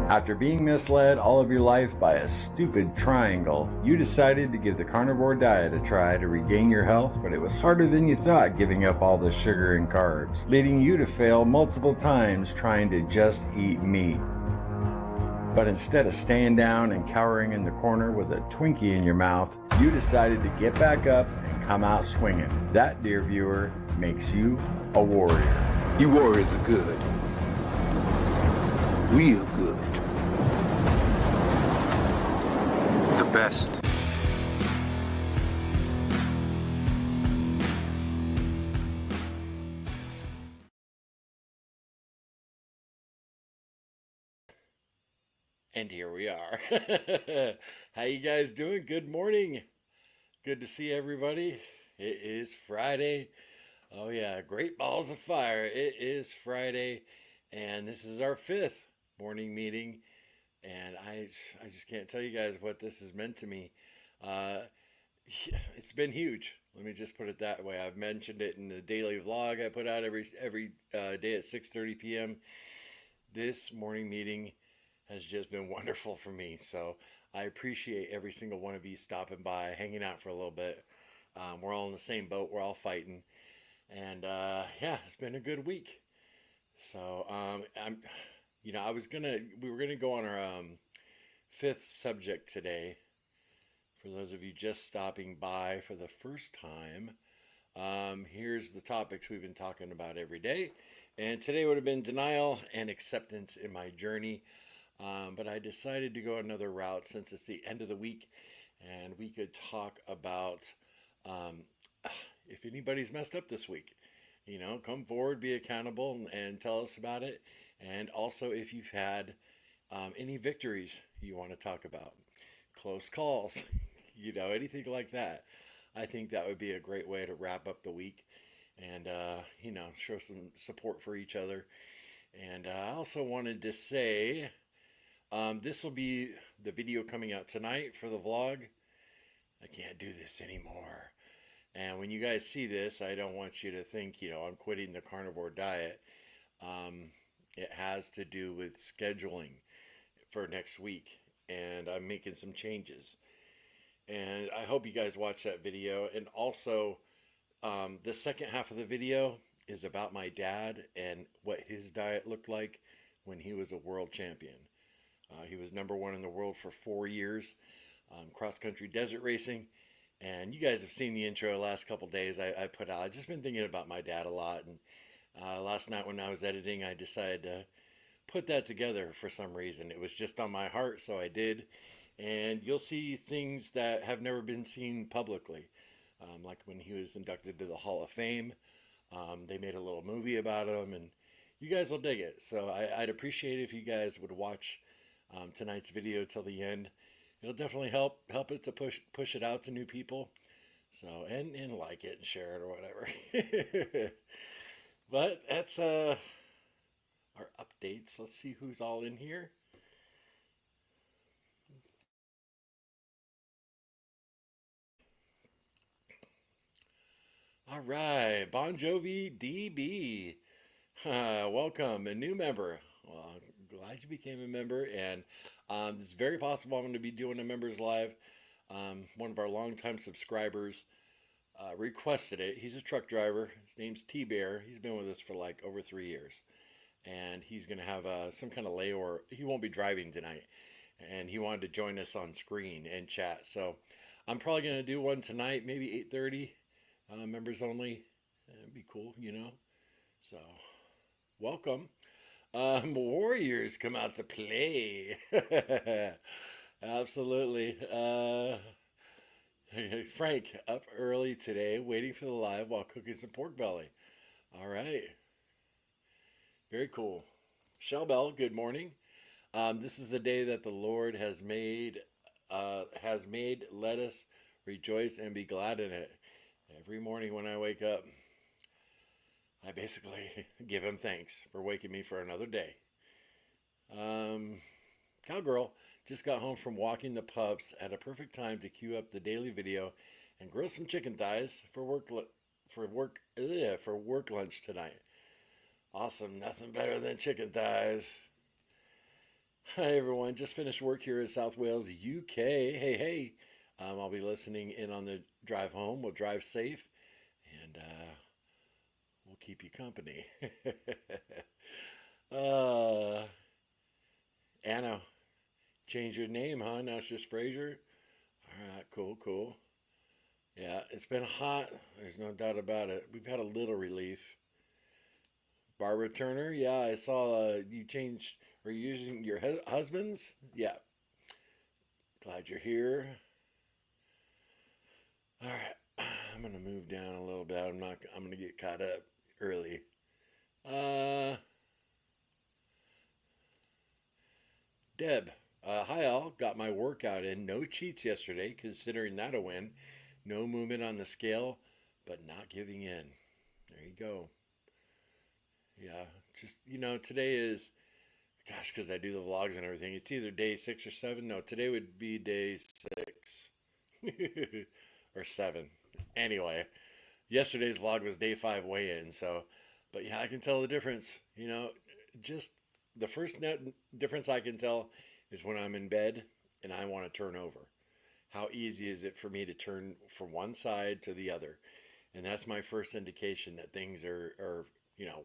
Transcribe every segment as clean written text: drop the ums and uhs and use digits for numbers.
After being misled all of your life by a stupid triangle, you decided to give the Carnivore Diet a try to regain your health, but it was harder than you thought giving up all the sugar and carbs, leading you to fail multiple times trying to just eat meat. But instead of staying down and cowering in the corner with a Twinkie in your mouth, you decided to get back up and come out swinging. That, dear viewer, makes you a warrior. You warriors are good. Real good. The best. And here we are. How you guys doing? Good morning. Good to see everybody. It is Friday. Oh yeah, great balls of fire. It is Friday, and this is our 5th morning meeting. And I just can't tell you guys what this has meant to me. It's been huge. Let me just put it that way. I've mentioned it in the daily vlog I put out every day at 6:30 p.m. This morning meeting has just been wonderful for me. So I appreciate every single one of you stopping by, hanging out for a little bit. We're all in the same boat. We're all fighting. And yeah, it's been a good week. So we were gonna go on our 5th subject today. For those of you just stopping by for the first time, here's the topics we've been talking about every day. And today would have been denial and acceptance in my journey. But I decided to go another route since it's the end of the week, and we could talk about if anybody's messed up this week. Come forward, be accountable, and tell us about it. And also if you've had any victories you want to talk about, close calls, anything like that. I think that would be a great way to wrap up the week and, show some support for each other. And I also wanted to say, this will be the video coming out tonight for the vlog. I can't do this anymore. And when you guys see this, I don't want you to think, I'm quitting the carnivore diet. It has to do with scheduling for next week. And I'm making some changes. And I hope you guys watch that video. And also, the second half of the video is about my dad and what his diet looked like when he was a world champion. He was #1 in the world for 4 years, cross-country desert racing. And you guys have seen the intro the last couple days I put out. I've just been thinking about my dad a lot. And last night when I was editing, I decided to put that together for some reason. It was just on my heart, so I did. And you'll see things that have never been seen publicly. Like when he was inducted to the Hall of Fame. They made a little movie about him, and you guys will dig it. So I'd appreciate it if you guys would watch tonight's video till the end. It'll definitely help it to push it out to new people. So and like it and share it or whatever. But that's our updates. Let's see who's all in here. All right, Bon Jovi DB. Welcome, a new member. Well, I'm glad you became a member, and it's very possible I'm going to be doing a members live. One of our longtime subscribers requested it. He's a truck driver. His name's T-Bear. He's been with us for like over 3 years, and he's going to have some kind of layover. He won't be driving tonight, and he wanted to join us on screen and chat. So I'm probably going to do one tonight, maybe 8:30. Members only. It'd be cool, So, welcome. Warriors come out to play. Absolutely. Frank, up early today, waiting for the live while cooking some pork belly. All right. Very cool. Shellbell, good morning. This is the day that the Lord has made. Let us rejoice and be glad in it. Every morning when I wake up, I basically give him thanks for waking me for another day. Cowgirl just got home from walking the pups at a perfect time to queue up the daily video and grill some chicken thighs for work lunch tonight. Awesome, nothing better than chicken thighs. Hi everyone, just finished work here in South Wales, UK. Hey. I'll be listening in on the drive home. We'll drive safe and we'll keep you company. uh, Anna, change your name, huh? Now it's just Fraser. All right, cool. Yeah, it's been hot. There's no doubt about it. We've had a little relief. Barbara Turner, yeah, I saw you changed or using your husband's. Yeah, glad you're here. All right, I'm gonna move down a little bit. I'm gonna get caught up early. Uh, Deb, hi all. Got my workout in. No cheats yesterday, considering that a win. No movement on the scale, but not giving in. There you go. Yeah, just today is, gosh, because I do the vlogs and everything. It's either day 6 or 7. No, today would be day 6 or 7. Anyway, yesterday's vlog was day 5 weigh-in. So, but yeah, I can tell the difference. Just the first difference I can tell is when I'm in bed and I want to turn over. How easy is it for me to turn from one side to the other? And that's my first indication that things are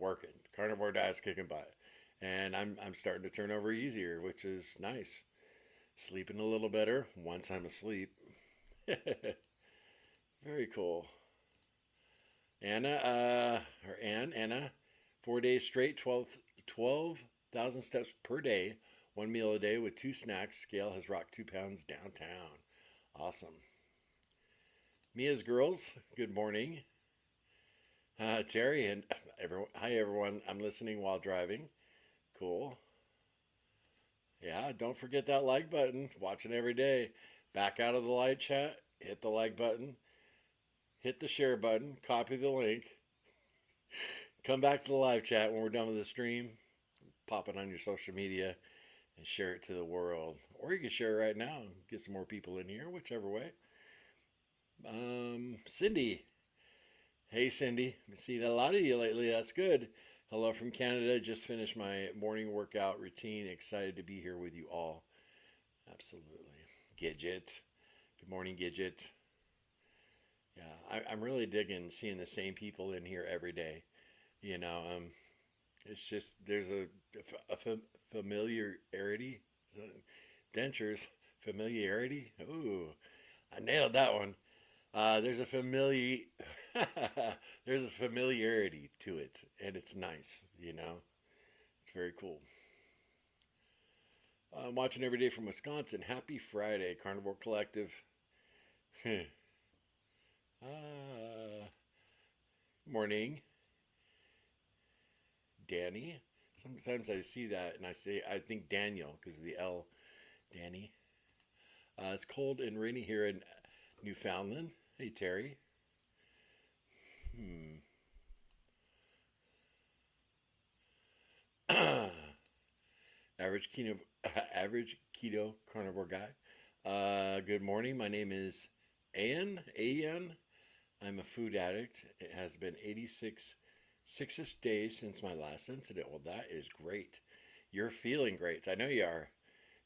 working. Carnivore diet's kicking butt, and I'm starting to turn over easier, which is nice. Sleeping a little better once I'm asleep. Very cool. Anna, 4 days straight, 12,000 steps per day, one meal a day with 2 snacks. Scale has rocked 2 pounds downtown. Awesome. Mia's girls, good morning. Terry and everyone, hi everyone. I'm listening while driving. Cool. Yeah, don't forget that like button. Watching every day. Back out of the live chat, hit the like button, hit the share button, copy the link, come back to the live chat when we're done with the stream, pop it on your social media, and share it to the world. Or you can share it right now and get some more people in here, whichever way. Cindy. Hey, Cindy. I've seen a lot of you lately. That's good. Hello from Canada. Just finished my morning workout routine. Excited to be here with you all. Absolutely. Gidget. Good morning, Gidget. Yeah, I'm really digging seeing the same people in here every day. It's just there's a familiarity. Dentures familiarity. Ooh, I nailed that one. There's a there's a familiarity to it, and it's nice. It's very cool. I'm watching every day from Wisconsin. Happy Friday, Carnivore Collective. Morning, Danny. Sometimes I see that and I think Daniel because of the L, Danny. It's cold and rainy here in Newfoundland. Hey, Terry. average keto, average keto carnivore guy. Good morning. My name is An. I'm a food addict. It has been 86 days since my last incident. Well, that is great. You're feeling great. I know you are.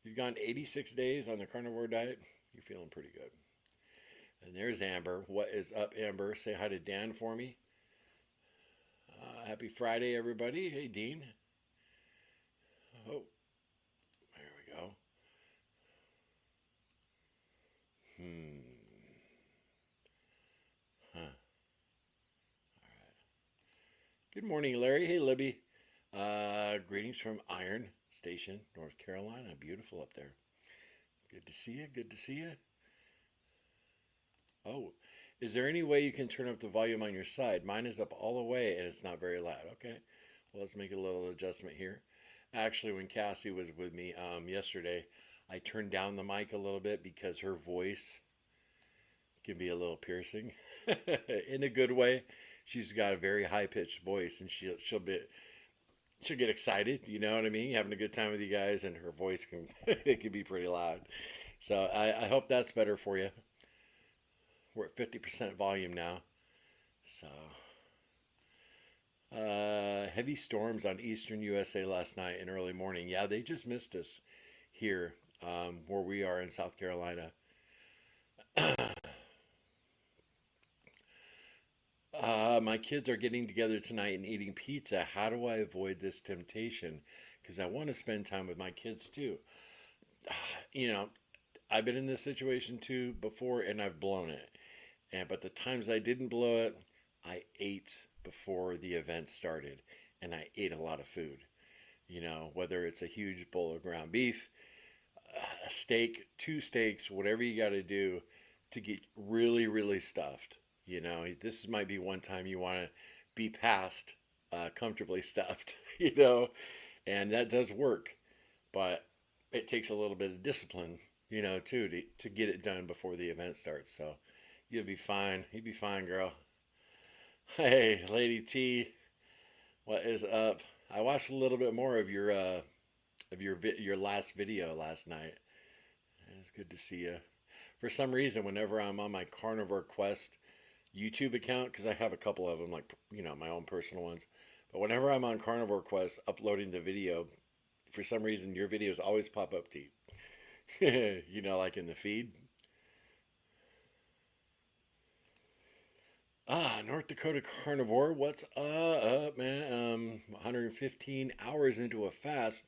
You've gone 86 days on the carnivore diet. You're feeling pretty good. And there's Amber. What is up, Amber? Say hi to Dan for me. Happy Friday, everybody. Hey, Dean. Oh, there we go. Huh. Good morning, Larry. Hey, Libby. Greetings from Iron Station, North Carolina. Beautiful up there. Good to see you. Good to see you. Oh, is there any way you can turn up the volume on your side? Mine is up all the way and it's not very loud. Okay. Well, let's make a little adjustment here. Actually, when Cassie was with me yesterday, I turned down the mic a little bit because her voice can be a little piercing in a good way. She's got a very high pitched voice, and she'll get excited. You know what I mean? Having a good time with you guys, and her voice can it can be pretty loud. So I hope that's better for you. We're at 50% volume now. So heavy storms on eastern USA last night and early morning. Yeah, they just missed us. here where we are in South Carolina. My kids are getting together tonight and eating pizza. How do I avoid this temptation? Because I want to spend time with my kids too. You know, I've been in this situation too before and I've blown it. But the times I didn't blow it, I ate before the event started and I ate a lot of food. Whether it's a huge bowl of ground beef, a steak, two steaks, whatever you got to do to get really, really stuffed. This might be one time you want to be past comfortably stuffed, and that does work, but it takes a little bit of discipline, too, to get it done before the event starts. So you'll be fine. You'll be fine, girl. Hey, Lady T, what is up? I watched a little bit more of your last video last night. It's good to see you. For some reason, whenever I'm on my Carnivore Quest YouTube account, because I have a couple of them, like, my own personal ones, but whenever I'm on Carnivore Quest uploading the video, for some reason your videos always pop up to you. Like in the feed. North Dakota Carnivore, what's up, man? 115 hours into a fast.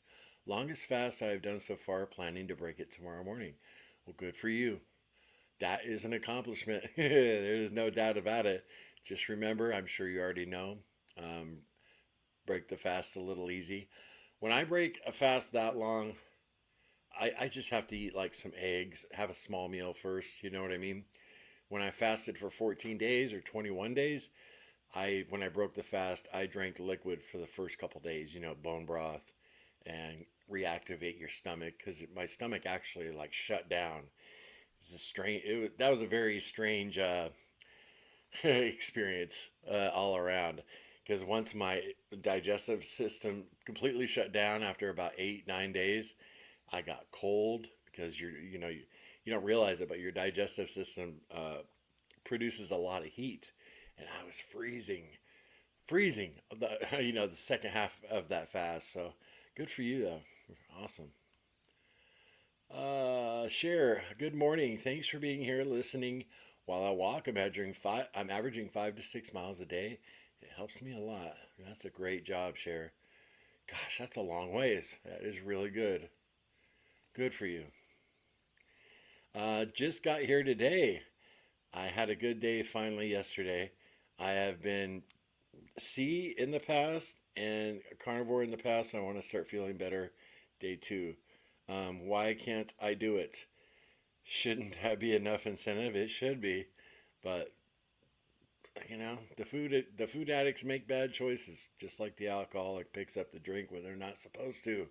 Longest fast I've done so far, planning to break it tomorrow morning. Well, good for you. That is an accomplishment. There's no doubt about it. Just remember, I'm sure you already know, break the fast a little easy. When I break a fast that long, I just have to eat like some eggs, have a small meal first, you know what I mean? When I fasted for 14 days or 21 days, when I broke the fast, I drank liquid for the first couple days, bone broth, and reactivate your stomach, because my stomach actually like shut down. It was that was a very strange experience all around, because once my digestive system completely shut down after about 8-9 days, I got cold, because you don't realize it, but your digestive system produces a lot of heat, and I was freezing the second half of that fast. So good for you though, awesome. Share. Good morning. Thanks for being here, listening while I walk. I'm averaging 5 to 6 miles a day. It helps me a lot. That's a great job, Share. Gosh, that's a long ways. That is really good. Good for you. Just got here today. I had a good day finally yesterday. I have been C in the past and carnivore in the past. I want to start feeling better day 2. Why can't I do it? Shouldn't that be enough incentive? It should be, but the food addicts make bad choices, just like the alcoholic picks up the drink when they're not supposed to.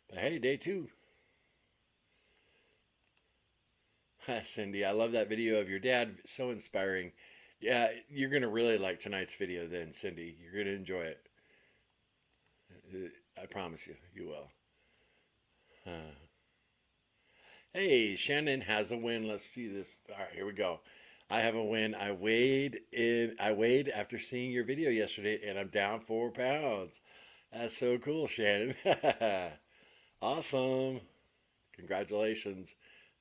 But hey, day 2. Cindy, I love that video of your dad. So inspiring. Yeah, you're going to really like tonight's video then, Cindy. You're going to enjoy it. I promise you, you will. Hey, Shannon has a win. Let's see this. All right, here we go. I have a win. I weighed after seeing your video yesterday, and I'm down 4 pounds. That's so cool, Shannon. Awesome. Congratulations.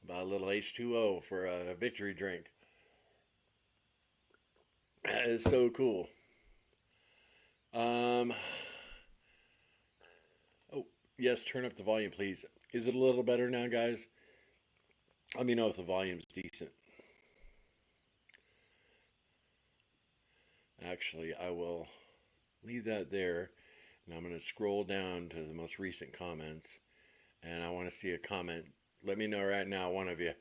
About a little H2O for a victory drink. That is so cool. Oh, yes, turn up the volume, please. Is it a little better now, guys? Let me know if the volume's decent. Actually, I will leave that there, and I'm going to scroll down to the most recent comments, and I want to see a comment. Let me know right now, one of you.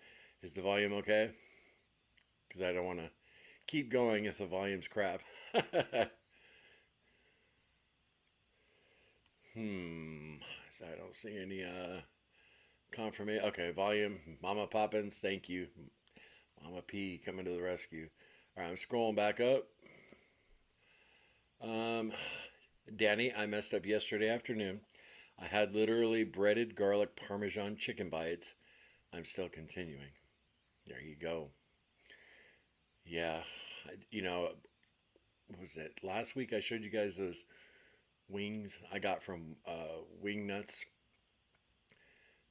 Is the volume okay? Because I don't want to keep going if the volume's crap. I don't see any confirmation. Okay, volume. Mama Poppins, thank you. Mama P coming to the rescue. All right, I'm scrolling back up. Danny, I messed up yesterday afternoon. I had literally breaded garlic Parmesan chicken bites. I'm still continuing. There you go. Yeah, what was it? Last week I showed you guys those wings I got from Wing Nuts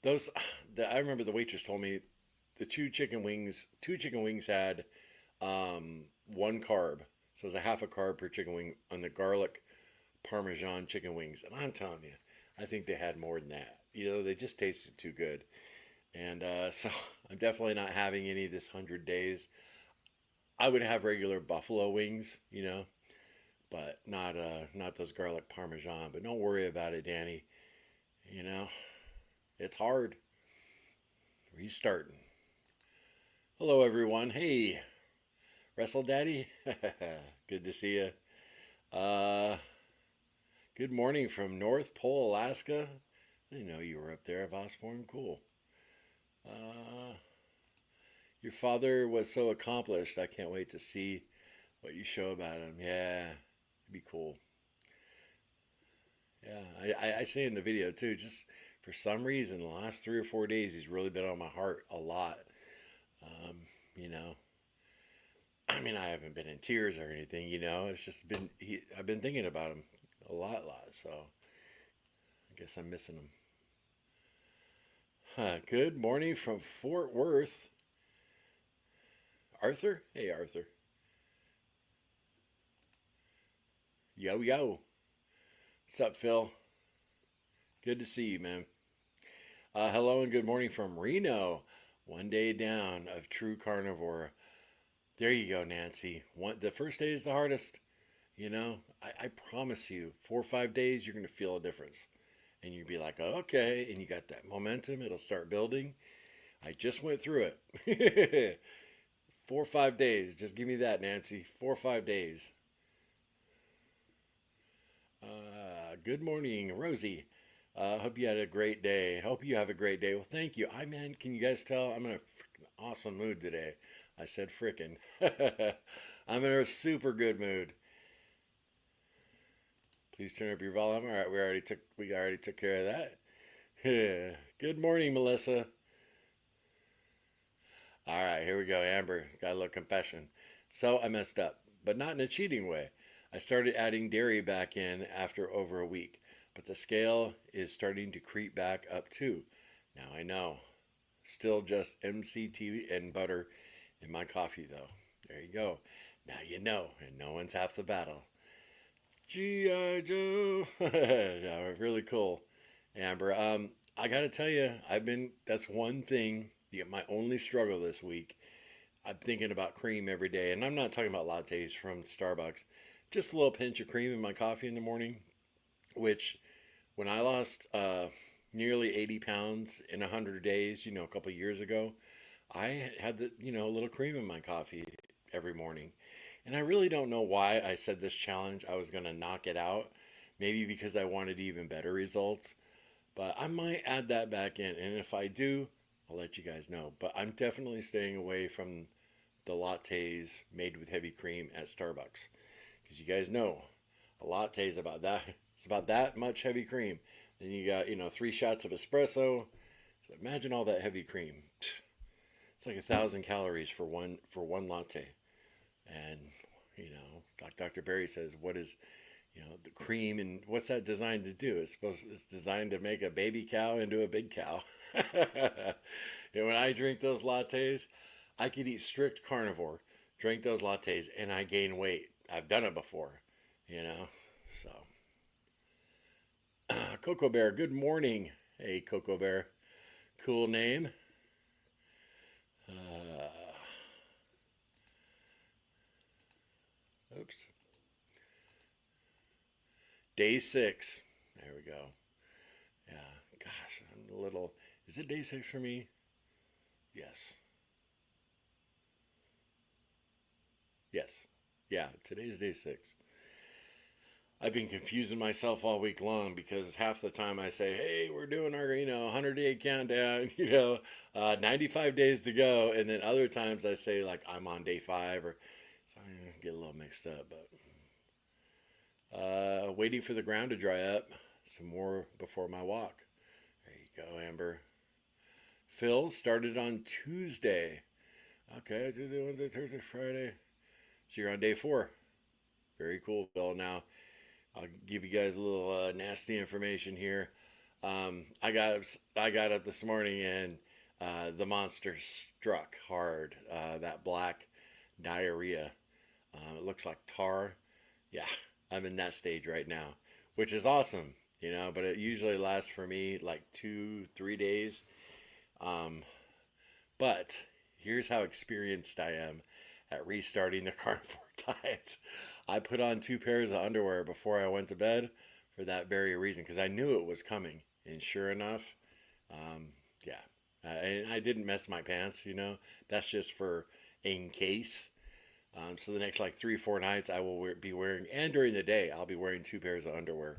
Those, I remember the waitress told me the two chicken wings had one carb. So it was a half a carb per chicken wing on the garlic Parmesan chicken wings. And I'm telling you, I think they had more than that. They just tasted too good. And so I'm definitely not having any this 100 days. I would have regular buffalo wings, but not those garlic Parmesan. But don't worry about it, Danny. You know, it's hard. Restarting. Hello, everyone. Hey, Wrestle Daddy. Good to see you. Uh, Good morning from North Pole, Alaska. I didn't know you were up there at Osborne. Cool. Uh, your father was so accomplished. I can't wait to see what you show about him. Yeah, it'd be cool. Yeah, I say in the video too, just for some reason, the last 3 or 4 days, he's really been on my heart a lot. Um, you know, I mean, I haven't been in tears or anything, it's just I've been thinking about him a lot. So I guess I'm missing him. Good morning from Fort Worth. Arthur? Hey, Arthur. Yo, yo. What's up, Phil? Good to see you, man. Hello and good morning from Reno. One day down of true carnivore. There you go, Nancy. The first day is the hardest. I promise you, 4 or 5 days, you're going to feel a difference. And you'll be like, oh, okay. And you got that momentum. It'll start building. I just went through it. 4 or 5 days. Just give me that, Nancy. 4 or 5 days. Good morning, Rosie. Hope you had a great day. Hope you have a great day. Well, thank you. Man, can you guys tell I'm in a freaking awesome mood today? I said frickin'. I'm in a super good mood. Please turn up your volume. All right, we already took care of that. Yeah. Good morning, Melissa. All right, here we go. Amber, got a little confession. So I messed up, but not in a cheating way. I started adding dairy back in after over a week, but the scale is starting to creep back up too. Now I know. Still just MCT and butter in my coffee though. There you go. Now you know, and no one's half the battle. G.I. Joe. Yeah, really cool. Amber, I gotta tell you, that's one thing, my only struggle this week. I'm thinking about cream every day, and I'm not talking about lattes from Starbucks. Just a little pinch of cream in my coffee in the morning, which when I lost nearly 80 pounds in 100 days, a couple years ago, I had a little cream in my coffee every morning. And I really don't know why I said this challenge I was going to knock it out. Maybe because I wanted even better results. But I might add that back in. And if I do, I'll let you guys know. But I'm definitely staying away from the lattes made with heavy cream at Starbucks. Because you guys know, a latte is about that. It's about that much heavy cream. Then you got, 3 shots of espresso. So imagine all that heavy cream. It's like 1,000 calories for one latte. And, like Dr. Berry says, what is, the cream and what's that designed to do? It's designed to make a baby cow into a big cow. And when I drink those lattes, I could eat strict carnivore, drink those lattes, and I gain weight. I've done it before, so. Cocoa Bear, good morning. Hey, Cocoa Bear. Cool name. Oops. Day 6. There we go. Yeah. Gosh, I'm a little. Is it day 6 for me? Yes. Yes. Yeah, today's day 6. I've been confusing myself all week long because half the time I say, hey, we're doing our, 100-day countdown, 95 days to go. And then other times I say, like, I'm on day 5 or so I get a little mixed up. But waiting for the ground to dry up some more before my walk. There you go, Amber. Phil started on Tuesday. Okay, Tuesday, Wednesday, Thursday, Friday. So you're on day 4. Very cool, Phil. Now, I'll give you guys a little nasty information here. I got up this morning and the monster struck hard. That black diarrhea. It looks like tar. Yeah, I'm in that stage right now, which is awesome, you know. But it usually lasts for me like 2, 3 days. Um, but here's how experienced I am at restarting the carnivore diet. I put on 2 pairs of underwear before I went to bed for that very reason because I knew it was coming. And sure enough, um, yeah, and I didn't mess my pants. You know, that's just for in case. So the next like 3, 4 nights I will be wearing, and during the day I'll be wearing 2 pairs of underwear.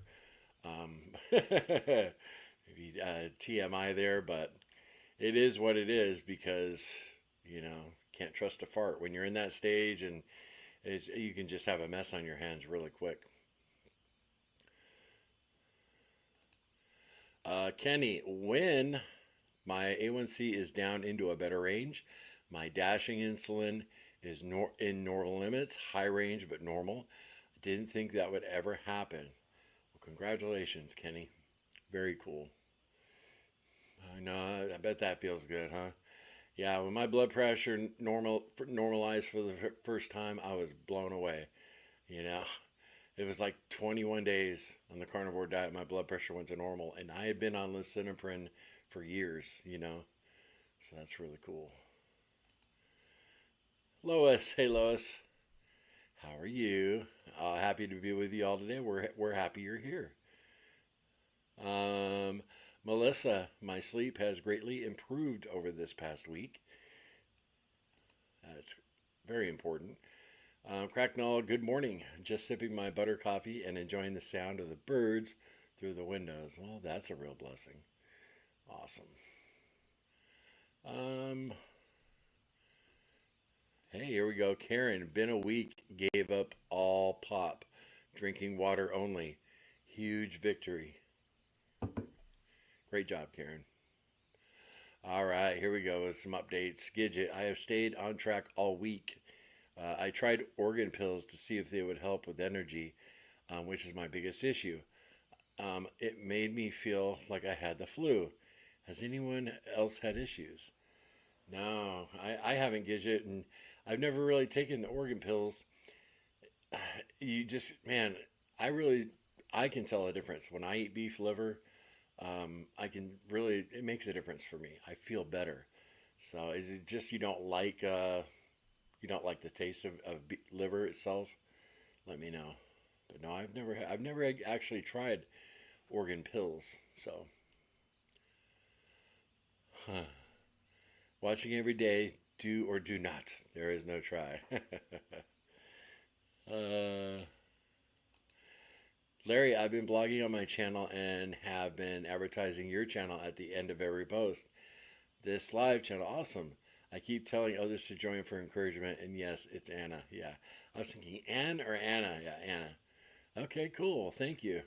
Maybe TMI there, but it is what it is because you know can't trust a fart when you're in that stage, and you can just have a mess on your hands really quick. Kenny, when my A1C is down into a better range, my dashing insulin is in normal limits, high range but normal. I didn't think that would ever happen. Well, congratulations, Kenny. Very cool. I know. I bet that feels good, huh? Yeah. When my blood pressure normalized for the first time, I was blown away. You know, it was like 21 days on the carnivore diet. My blood pressure went to normal, and I had been on lisinopril for years. You know, so that's really cool. Lois, hey Lois, how are you? Happy to be with you all today. We're happy you're here. Um, Melissa, my sleep has greatly improved over this past week. That's very important. Cracknell, good morning. Just sipping my butter coffee and enjoying the sound of the birds through the windows. Well, that's a real blessing. Awesome. Um, hey, here we go. Karen, been a week, gave up all pop, drinking water only. Huge victory. Great job, Karen. All right, here we go with some updates. Gidget, I have stayed on track all week. I tried organ pills to see if they would help with energy, which is my biggest issue. It made me feel like I had the flu. Has anyone else had issues? No, I haven't, Gidget, and I've never really taken the organ pills. You just, man, I really, I can tell a difference when I eat beef liver. I can really, it makes a difference for me. I feel better. So is it just you don't like the taste of liver itself? Let me know. But no, I've never actually tried organ pills. So, huh. Watching every day, do or do not. There is no try. uh, Larry, I've been blogging on my channel and have been advertising your channel at the end of every post. This live channel, awesome. I keep telling others to join for encouragement, and yes, it's Anna. Yeah, I was thinking Ann or Anna. Yeah, Anna. Okay, cool. Thank you.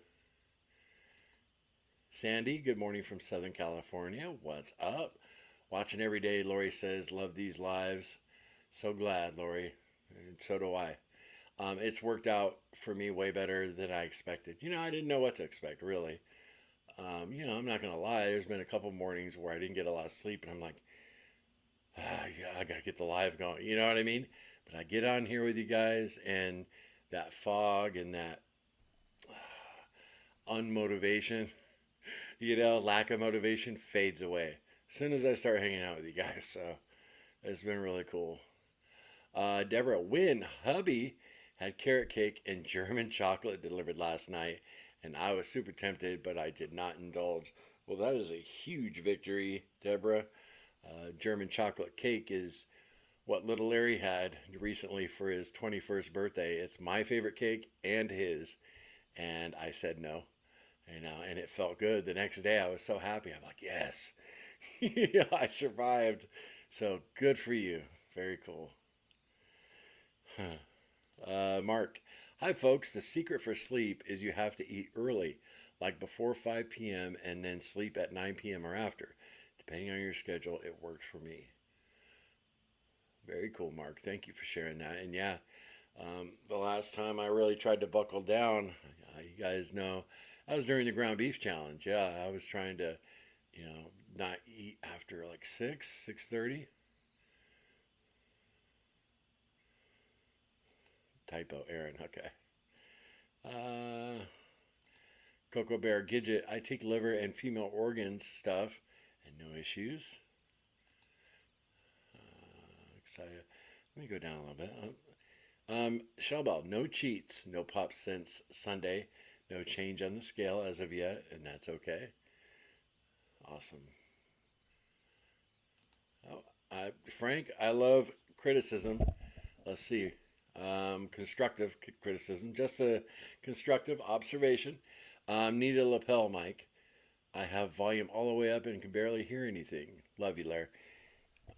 Sandy, good morning from Southern California. What's up? Watching every day, Lori says, love these lives. So glad, Lori. And so do I. It's worked out for me way better than I expected. You know, I didn't know what to expect, really. You know, I'm not going to lie. There's been a couple mornings where I didn't get a lot of sleep, and I'm like, yeah, I got to get the live going. You know what I mean? But I get on here with you guys, and that fog and that unmotivation, you know, lack of motivation fades away as soon as I start hanging out with you guys. So it's been really cool. Deborah, when hubby had carrot cake and German chocolate delivered last night, and I was super tempted, but I did not indulge. Well, that is a huge victory, Deborah. German chocolate cake is what little Larry had recently for his 21st birthday. It's my favorite cake and his, and I said no. You know, and it felt good. The next day, I was so happy. I'm like, yes, yeah, I survived. So good for you. Very cool. Mark, hi folks. The secret for sleep is you have to eat early, like before 5 p.m., and then sleep at 9 p.m. or after. Depending on your schedule, it works for me. Very cool, Mark. Thank you for sharing that. And yeah, the last time I really tried to buckle down, you guys know I was during the ground beef challenge. Yeah, I was trying to, not eat after like 6:30. Typo, Aaron. Okay. Uh, Cocoa Bear Gidget. I take liver and female organs stuff, and no issues. Excited. Let me go down a little bit. Shellbell. No cheats. No pops since Sunday. No change on the scale as of yet, and that's okay. Awesome. Oh, Frank, I love criticism. Let's see. Constructive criticism, just a constructive observation. Need a lapel mic. I have volume all the way up and can barely hear anything. Love you, Larry.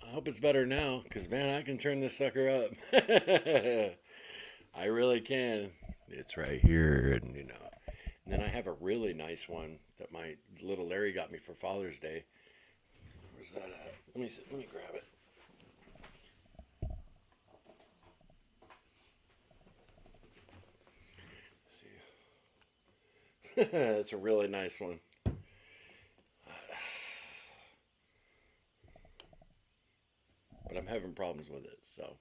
I hope it's better now, because man, I can turn this sucker up. I really can. It's right here, and. And then I have a really nice one that my little Larry got me for Father's Day. Where's that at? Let me see. Let me grab it. Let's see. It's a really nice one. But I'm having problems with it, so.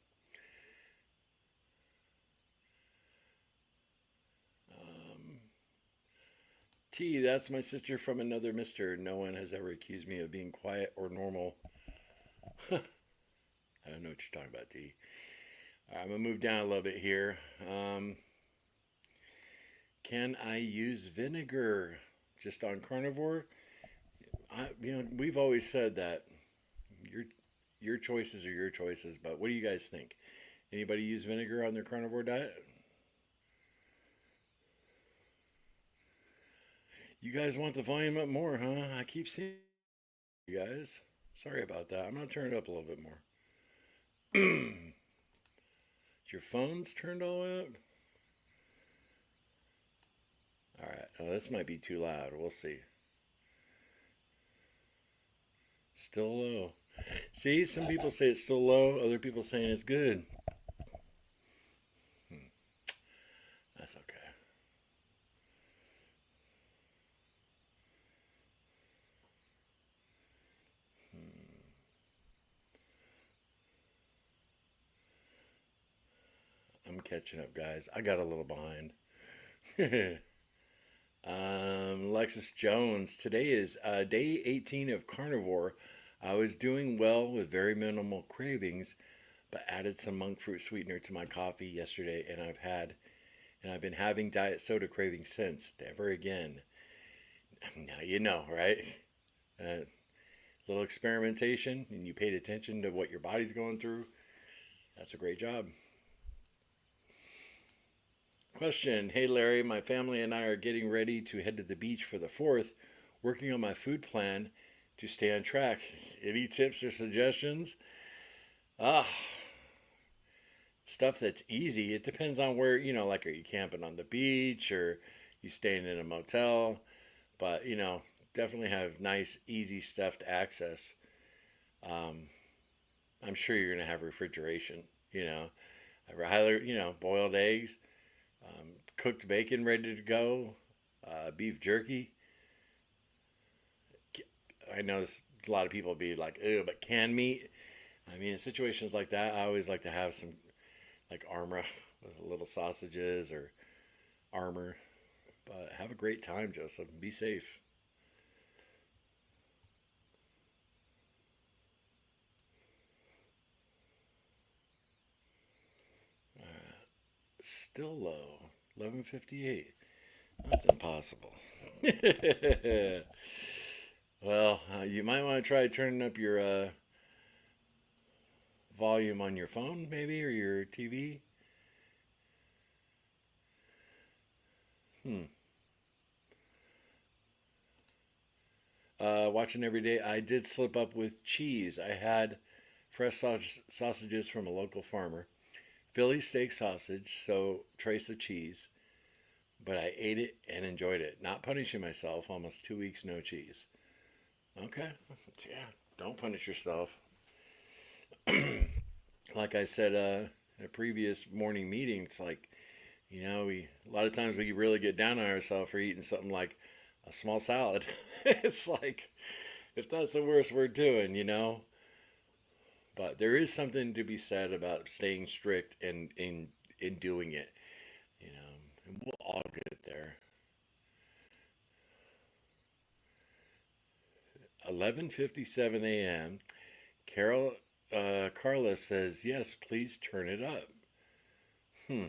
T, that's my sister from another mister. No one has ever accused me of being quiet or normal. I don't know what you're talking about, T. All right, I'm going to move down a little bit here. Can I use vinegar just on carnivore? We've always said that your choices are your choices, but what do you guys think? Anybody use vinegar on their carnivore diet? You guys want the volume up more, huh? I keep seeing you guys. Sorry about that. I'm going to turn it up a little bit more. Is your phone's turned all the way up? All right. Oh, this might be too loud. We'll see. Still low. See, some people say it's still low. Other people saying it's good. That's okay. I'm catching up, guys. I got a little behind. Lexus Jones. Today is day 18 of carnivore. I was doing well with very minimal cravings, but added some monk fruit sweetener to my coffee yesterday, and I've been having diet soda cravings since. Never again. Now you know, right? Little experimentation, and you paid attention to what your body's going through. That's a great job. Question. Hey Larry, my family and I are getting ready to head to the beach for the 4th, working on my food plan to stay on track. Any tips or suggestions? Stuff that's easy. It depends on where, like, are you camping on the beach or you staying in a motel? But, definitely have nice, easy stuff to access. I'm sure you're going to have refrigeration, I highly, boiled eggs, cooked bacon ready to go, beef jerky. I know a lot of people will be like, ew, but canned meat. I mean, in situations like that, I always like to have some, like, armor with little sausages or armor. But have a great time, Joseph. Be safe. Still low. 11:58. That's impossible. Well, you might want to try turning up your volume on your phone, maybe, or your TV. Watching every day. I did slip up with cheese. I had fresh sausages from a local farmer. Philly steak sausage, so trace of cheese. But I ate it and enjoyed it. Not punishing myself. Almost 2 weeks, no cheese. Okay. Yeah. Don't punish yourself. Like I said in a previous morning meeting, it's like, A lot of times we really get down on ourselves for eating something like a small salad. It's like, if that's the worst we're doing. But there is something to be said about staying strict and in doing it, and we'll all get there. 11:57 a.m. Carla says, "Yes, please turn it up." Hmm.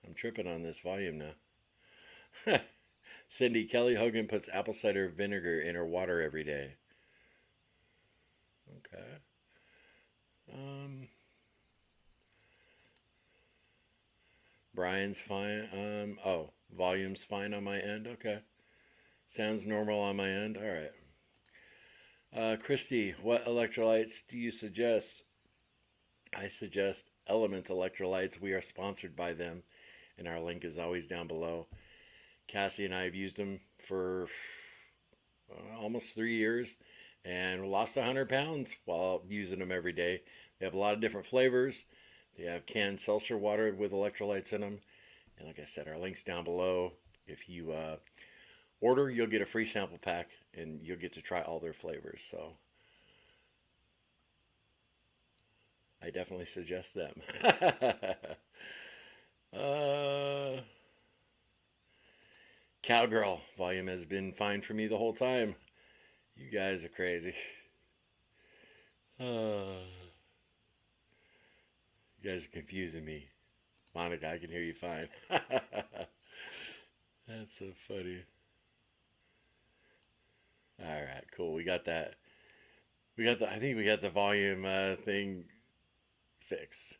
I'm tripping on this volume now. Cindy, Kelly Hogan puts apple cider vinegar in her water every day. Okay. Um, Brian's fine. Volume's fine on my end. Okay. Sounds normal on my end. All right. Christy, what electrolytes do you suggest? I suggest Element Electrolytes. We are sponsored by them, and our link is always down below. Cassie and I have used them for almost 3 years and lost 100 pounds while using them every day. They have a lot of different flavors. They have canned seltzer water with electrolytes in them. And like I said, our link's down below. If you order, you'll get a free sample pack and you'll get to try all their flavors. So I definitely suggest them. Cowgirl volume has been fine for me the whole time. You guys are crazy. You guys are confusing me. Monica, I can hear you fine. That's so funny. All right, cool. We got that. I think we got the volume thing fixed.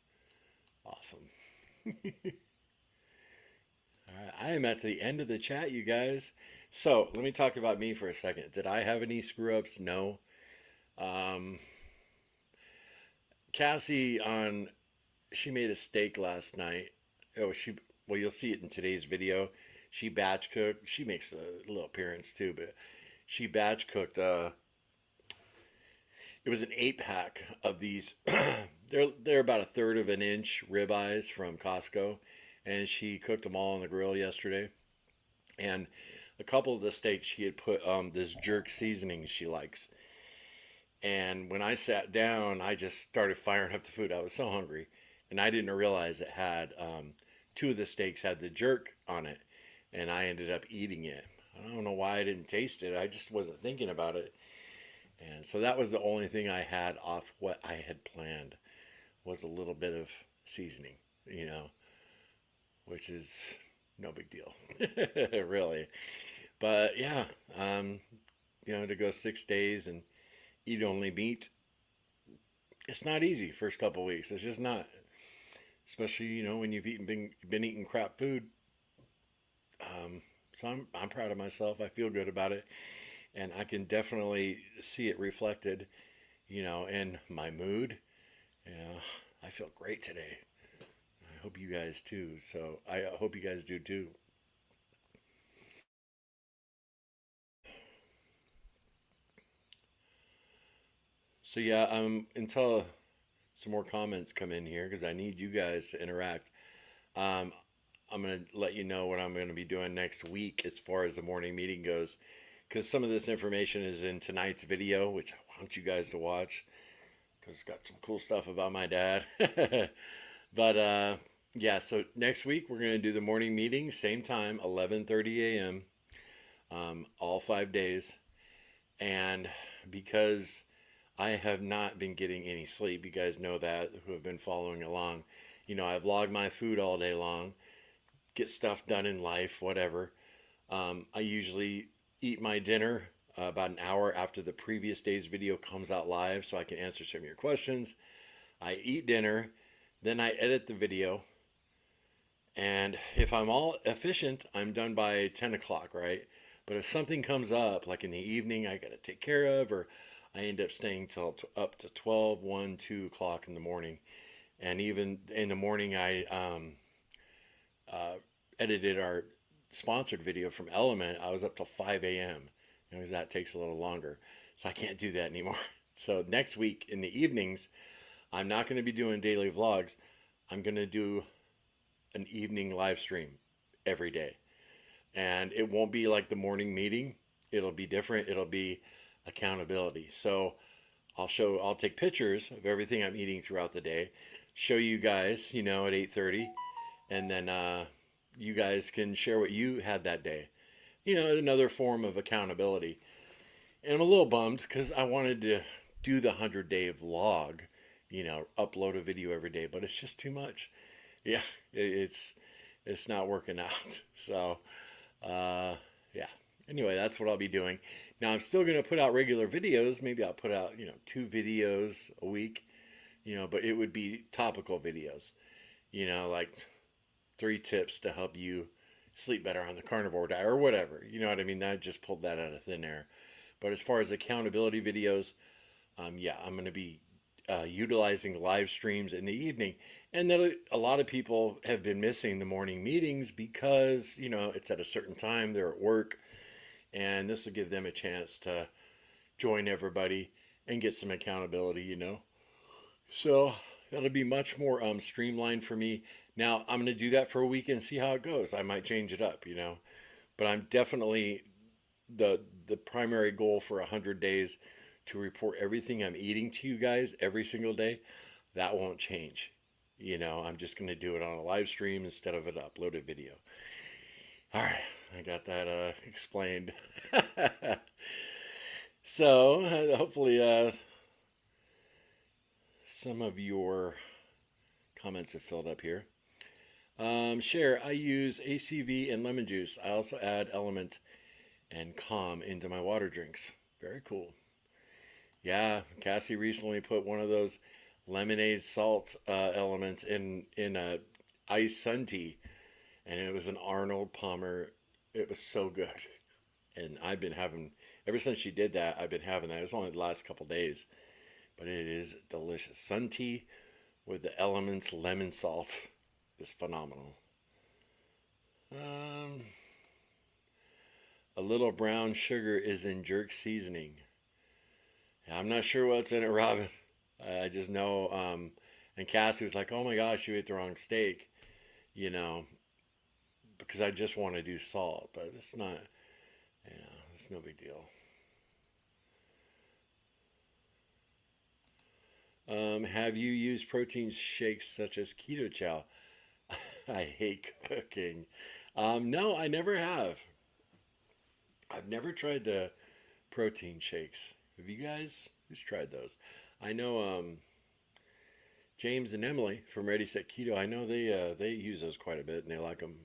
Awesome. All right, I am at the end of the chat, you guys. So let me talk about me for a second. Did I have any screw ups? No. Um, Cassie she made a steak last night. Well, you'll see it in today's video. She batch cooked. She makes a little appearance too, but she batch cooked. It was an 8-pack of these. They're about a third of an inch ribeyes from Costco, and she cooked them all on the grill yesterday. And a couple of the steaks she had put this jerk seasoning she likes. And when I sat down, I just started firing up the food. I was so hungry, and I didn't realize it had two of the steaks had the jerk on it, and I ended up eating it. I don't know why I didn't taste it. I just wasn't thinking about it. And so that was the only thing I had off what I had planned was a little bit of seasoning, which is no big deal, really. But yeah, to go 6 days and eat only meat, it's not easy first couple weeks. It's just not, especially when you've been eating crap food. So I'm proud of myself. I feel good about it, and I can definitely see it reflected, in my mood. I feel great today. I hope you guys too. So I hope you guys do too. So yeah, until some more comments come in here because I need you guys to interact. Um, I'm gonna let you know what I'm gonna be doing next week as far as the morning meeting goes, because some of this information is in tonight's video, which I want you guys to watch because it's got some cool stuff about my dad. But yeah, so next week we're gonna do the morning meeting, same time, 11:30 a.m. All 5 days, and because I have not been getting any sleep, you guys know that who have been following along. I've logged my food all day long, get stuff done in life, whatever. I usually eat my dinner about an hour after the previous day's video comes out live so I can answer some of your questions. I eat dinner, then I edit the video, and if I'm all efficient, I'm done by 10 o'clock, right? But if something comes up, like in the evening I got to take care of, or I end up staying till up to 12, 1, 2 o'clock in the morning. And even in the morning, I edited our sponsored video from Element. I was up till 5 a.m. Because that takes a little longer. So I can't do that anymore. So next week in the evenings, I'm not going to be doing daily vlogs. I'm going to do an evening live stream every day. And it won't be like the morning meeting. It'll be different. It'll be accountability. So I'll take pictures of everything I'm eating throughout the day, show you guys, at 8:30, and then you guys can share what you had that day. Another form of accountability. And I'm a little bummed because I wanted to do the 100-day vlog, upload a video every day, but it's just too much. Yeah, it's not working out. So, yeah. Anyway, that's what I'll be doing. Now, I'm still going to put out regular videos. Maybe I'll put out, 2 videos a week, but it would be topical videos, like 3 tips to help you sleep better on the carnivore diet or whatever. You know what I mean? I just pulled that out of thin air. But as far as accountability videos, yeah, I'm going to be utilizing live streams in the evening. And that a lot of people have been missing the morning meetings because, it's at a certain time, they're at work. And this will give them a chance to join everybody and get some accountability, So that'll be much more streamlined for me. Now, I'm going to do that for a week and see how it goes. I might change it up, But I'm definitely the primary goal for 100 days to report everything I'm eating to you guys every single day. That won't change. I'm just going to do it on a live stream instead of an uploaded video. All right, I got that explained. So hopefully some of your comments have filled up here. Share, I use ACV and lemon juice. I also add Element and Calm into my water drinks. Very cool. Yeah, Cassie recently put one of those lemonade salt elements in a iced sun tea, and it was an Arnold Palmer. It was so good, and I've been having ever since she did that. I've been having that. It was only the last couple days, but it is delicious. Sun tea with the Elements lemon salt is phenomenal. A little brown sugar is in jerk seasoning. I'm not sure what's in it, Robin. I just know. And Cassie was like, "Oh my gosh, you ate the wrong steak," because I just want to do salt, but it's not. It's no big deal. Have you used protein shakes such as Keto Chow? I hate cooking. No, I never have. I've never tried the protein shakes. Have you guys? Who's tried those? I know James and Emily from Ready Set Keto. I know they use those quite a bit and they like them.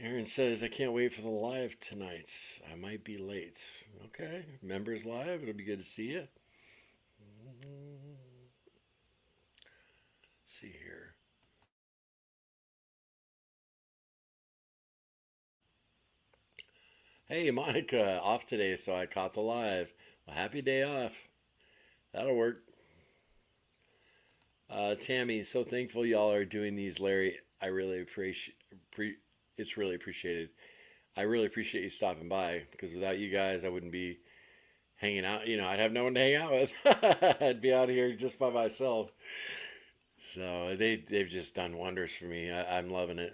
Aaron says, I can't wait for the live tonight. I might be late. Okay, members live. It'll be good to see you. Let's see here. Hey, Monica, off today, so I caught the live. Well, happy day off. That'll work. Tammy, so thankful y'all are doing these, Larry. I really appreciate. It's really appreciated. I really appreciate you stopping by because without you guys, I wouldn't be hanging out. I'd have no one to hang out with. I'd be out here just by myself. So they've just done wonders for me. I'm loving it.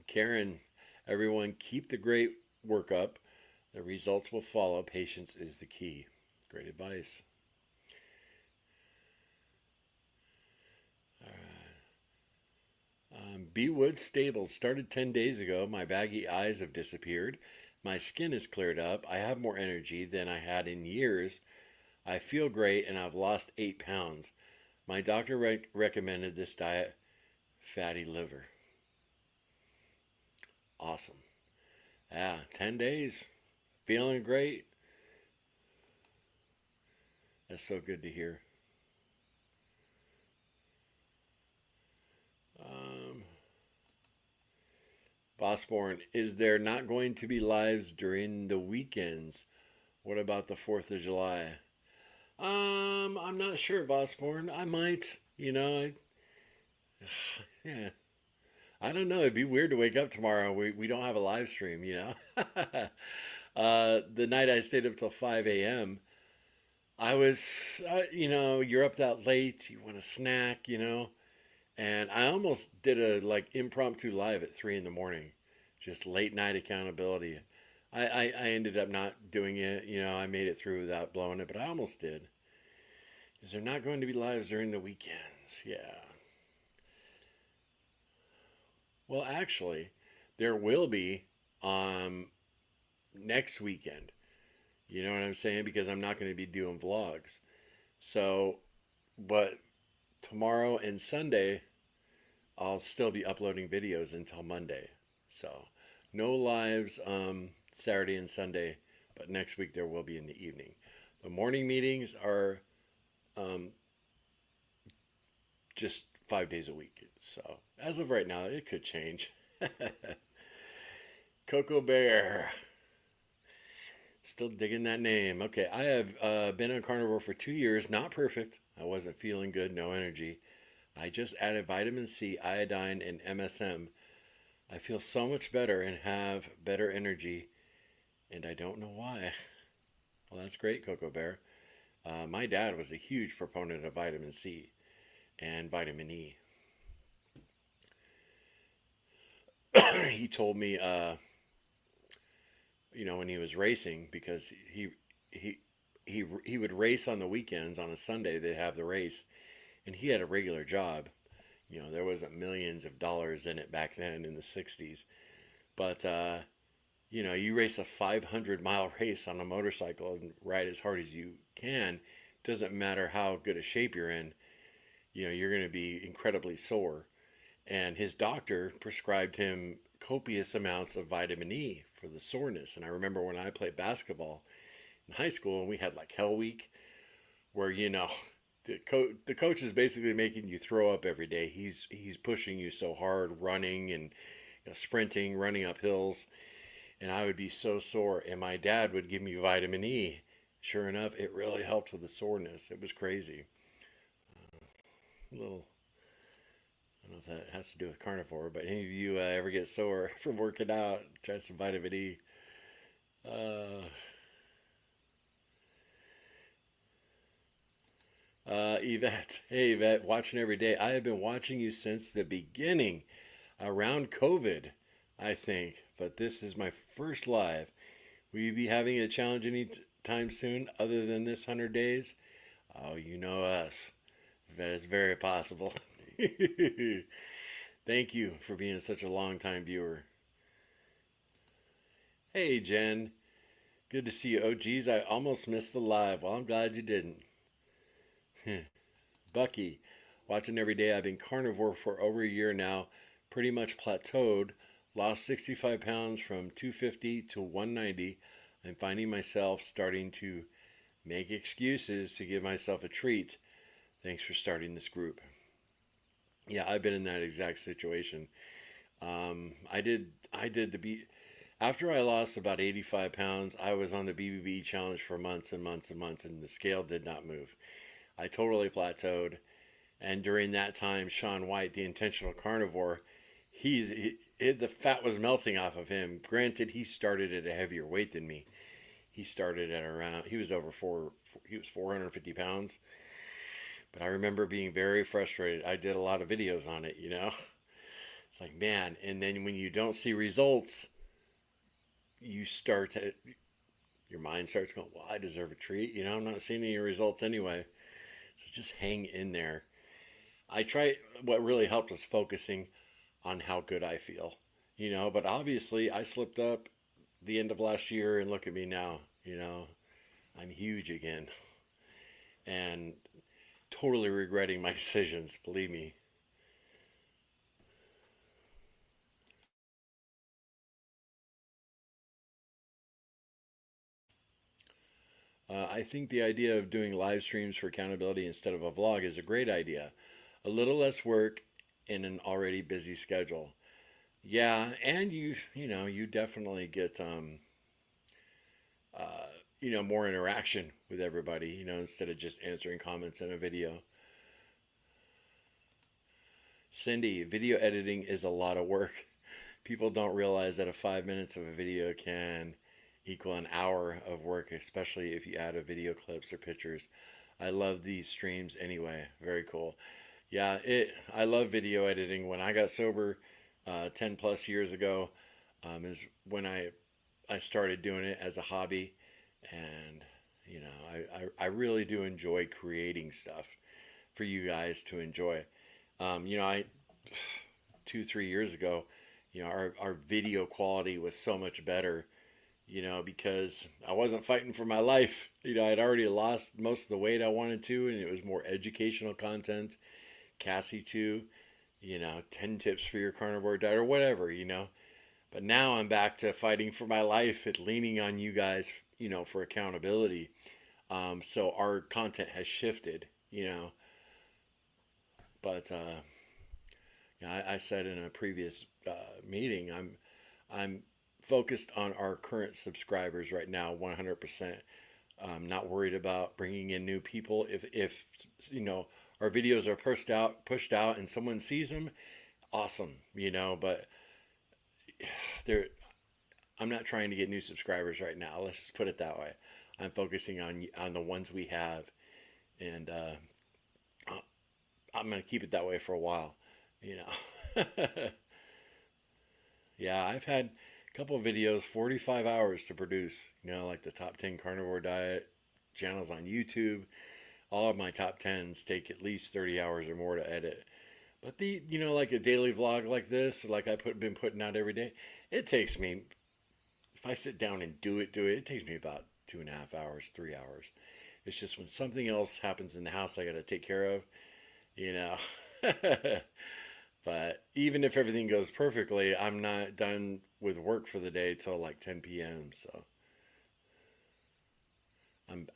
Karen, everyone, keep the great work up. The results will follow. Patience is the key. Great advice. B Wood Stables started 10 days ago. My baggy eyes have disappeared. My skin is cleared up. I have more energy than I had in years. I feel great and I've lost 8 pounds. My doctor recommended this diet. Fatty liver. Awesome. Yeah, 10 days. Feeling great. That's so good to hear. Bossborn, is there not going to be lives during the weekends? What about the 4th of July? I'm not sure, Bossborn. I might, yeah. I don't know. It'd be weird to wake up tomorrow. We don't have a live stream, The night I stayed up till 5 a.m., I was, you're up that late, you want a snack, and I almost did a like impromptu live at 3 in the morning, just late night accountability. I ended up not doing it, I made it through without blowing it, but I almost did. Is there not going to be lives during the weekends? Yeah. Well, actually, there will be next weekend. You know what I'm saying? Because I'm not going to be doing vlogs. So, but tomorrow and Sunday, I'll still be uploading videos until Monday. So, no lives Saturday and Sunday, but next week there will be in the evening. The morning meetings are um, just 5 days a week. So, as of right now, it could change. Coco Bear. Still digging that name. Okay, I have been on carnivore for 2 years. Not perfect. I wasn't feeling good, no energy. I just added vitamin C, iodine, and MSM. I feel so much better and have better energy, and I don't know why. Well, that's great, Coco Bear. My dad was a huge proponent of vitamin C and vitamin E. He told me, when he was racing, because he would race on the weekends. On a Sunday, they'd have the race, and he had a regular job. There wasn't millions of dollars in it back then in the 60s. But, you race a 500-mile race on a motorcycle and ride as hard as you can. Doesn't matter how good a shape you're in, you're going to be incredibly sore. And his doctor prescribed him copious amounts of vitamin E for the soreness. And I remember when I played basketball in high school and we had like Hell Week, where the coach is basically making you throw up every day. He's pushing you so hard, running and sprinting, running up hills, and I would be so sore. And my dad would give me vitamin E. Sure enough, it really helped with the soreness. It was crazy. A little. I don't know if that has to do with carnivore, but any of you ever get sore from working out, try some vitamin E. Uh, Yvette, hey Yvette, watching every day. I have been watching you since the beginning, around COVID, I think. But this is my first live. Will you be having a challenge any time soon, other than this 100 days? Oh, you know us. That is very possible. Thank you for being such a long time viewer. Hey Jen, good to see you. Oh geez, I almost missed the live. Well, I'm glad you didn't. Bucky, watching every day. I've been carnivore for over a year now, pretty much plateaued, lost 65 pounds from 250 to 190. I'm finding myself starting to make excuses to give myself a treat. Thanks for starting this group. Yeah, I've been in that exact situation. I did the B. After I lost about 85 pounds, I was on the BBB challenge for months and months and months, and the scale did not move. I totally plateaued. And during that time, Sean White, the intentional carnivore, the fat was melting off of him. Granted, he started at a heavier weight than me. He started at around, he was over he was 450 pounds. But I remember being very frustrated. I did a lot of videos on it. It's like, man, and then when you don't see results, your mind starts going, well, I deserve a treat. I'm not seeing any results anyway. So just hang in there. What really helped was focusing on how good I feel, but obviously I slipped up the end of last year and look at me now, I'm huge again and totally regretting my decisions, believe me. I think the idea of doing live streams for accountability instead of a vlog is a great idea. A little less work in an already busy schedule. Yeah, and you definitely get more interaction with everybody, instead of just answering comments in a video. Cindy, video editing is a lot of work. People don't realize that 5 minutes of a video can equal an hour of work, especially if you add a video clips or pictures. I love these streams anyway. Very cool. Yeah, I love video editing. When I got sober 10 plus years ago, is when I started doing it as a hobby. And, you know, I really do enjoy creating stuff for you guys to enjoy. You know, 2, 3 years ago, you know, our video quality was so much better, you know, because I wasn't fighting for my life. You know, I'd already lost most of the weight I wanted to, and it was more educational content. Cassie too, you know, 10 tips for your carnivore diet or whatever, you know. But now I'm back to fighting for my life and leaning on you guys, you know, for accountability. So our content has shifted, you know. But you know, I said in a previous meeting, I'm focused on our current subscribers right now, 100%. I'm not worried about bringing in new people. If you know our videos are pushed out, and someone sees them, awesome, you know. But there, I'm not trying to get new subscribers right now. Let's just put it that way. I'm focusing on the ones we have, and I'm gonna keep it that way for a while, you know. Yeah, I've had a couple of videos, 45 hours to produce, you know, like the top 10 carnivore diet channels on YouTube. All of my top 10s take at least 30 hours or more to edit. But you know, like a daily vlog like this, like been putting out every day, it takes me, if I sit down and do it, it takes me about 2.5 hours, 3 hours. It's just when something else happens in the house I got to take care of, you know. But even if everything goes perfectly, I'm not done with work for the day till like 10 p.m. So I'm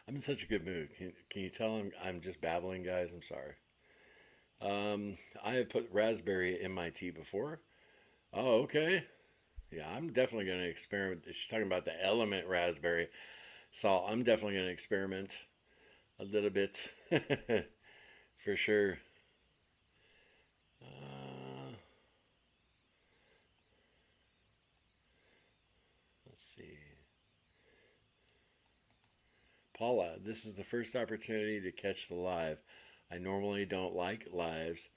in such a good mood. Can you tell I'm just babbling, guys? I'm sorry. I have put raspberry in my tea before. Oh, okay. Yeah, I'm definitely going to experiment. She's talking about the element raspberry. So I'm definitely going to experiment a little bit for sure. Let's see. Paula, this is the first opportunity to catch the live. I normally don't like lives.